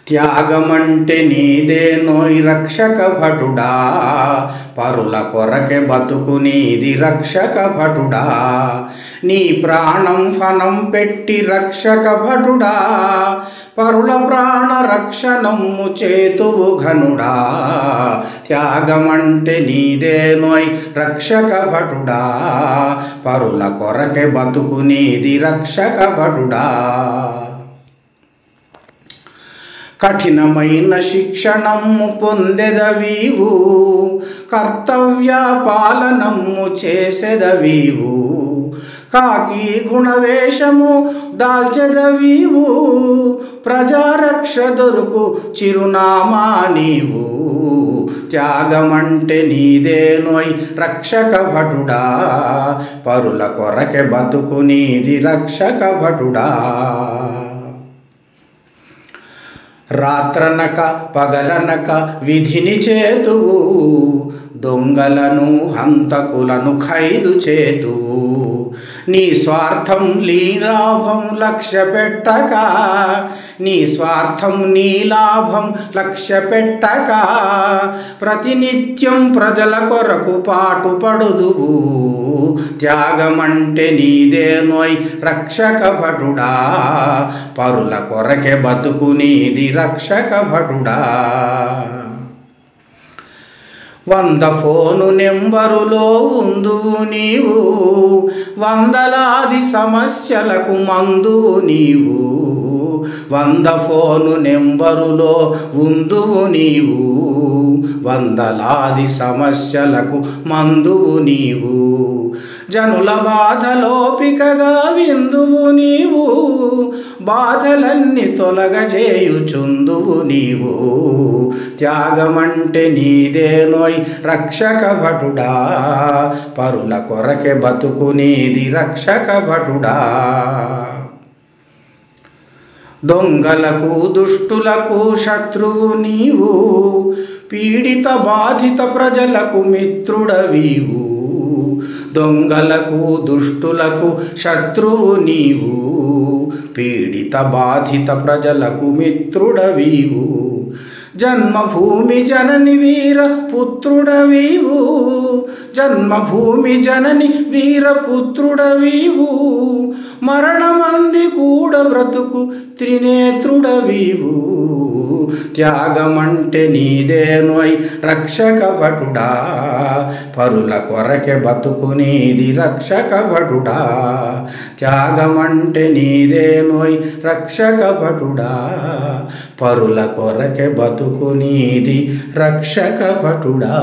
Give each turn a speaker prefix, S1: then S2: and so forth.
S1: త్యాగమంటే నీదేనోయ్ రక్షక భటుడా, పరుల కొరకే బతుకు నీది రక్షక భటుడా. నీ ప్రాణం ఫనం పెట్టి రక్షక భటుడా, పరుల ప్రాణ రక్షణము చేతువు ఘనుడా. త్యాగమంటే నీదేనోయ్ రక్షక భటుడా, పరుల కొరకే బతుకు నీది రక్షక భటుడా. కఠినమైన శిక్షణము పొందెదవీవు, కర్తవ్య పాలనము చేసెదవీవు. కాకి గుణవేషము దాల్చెదవీవు, ప్రజారక్ష దొరుకు చిరునామా నీవు. త్యాగమంటే నీదేనోయ్ రక్షక భటుడా, పరుల కొరకే బతుకు నీది రక్షక భటుడా. రాత్రనక పగలనక విధిని చేతువు, దొంగలను హంతకులను ఖైదు చేతువు. నీ స్వార్థం నీ లాభం లక్ష్య పెట్టక, నీ స్వార్థం నీ లాభం లక్ష్య పెట్టక, ప్రతినిత్యం ప్రజల కొరకు పాటుపడుదువు. త్యాగమంటే నీదేనోయ్ రక్షక భటుడా, పరుల కొరకే బతుకు నీది రక్షక భటుడా. 100 ఫోను నెంబరులో ఉందువు నీవు, వందలాది సమస్యలకు మందువు నీవు. 100 ఫోను నెంబరులో ఉందువు నీవు, వందలాది సమస్యలకు మందువు నీవు. జనుల బాధలోపికగా విందువు నీవు, బాధలన్నీ తొలగజేయుచుందువు నీవు. త్యాగమంటే నీదేనోయ్ రక్షక భటుడా, పరుల కొరకే బతుకు నీది రక్షక భటుడా. దొంగలకు దుష్టులకు శత్రువు నీవు, పీడిత బాధిత ప్రజలకు మిత్రుడవీవు. దొంగలకు దుష్టులకు శత్రువు నీవు, పీడిత బాధిత ప్రజలకు మిత్రుడవీవు. జన్మభూమి జనని వీర పుత్రుడవీవు, జన్మభూమి జనని వీర పుత్రుడవీవు. మరణమంది కూడా బ్రతుకు త్రినేత్రుడవీవు. త్యాగమంటే నీదేనోయ్ రక్షక భటుడా, పరుల కొరకే బతుకు నీది రక్షక భటుడా. త్యాగమంటే నీదేనోయ్ రక్షక భటుడా, పరుల కొరకే బతుకు నీది రక్షక భటుడా.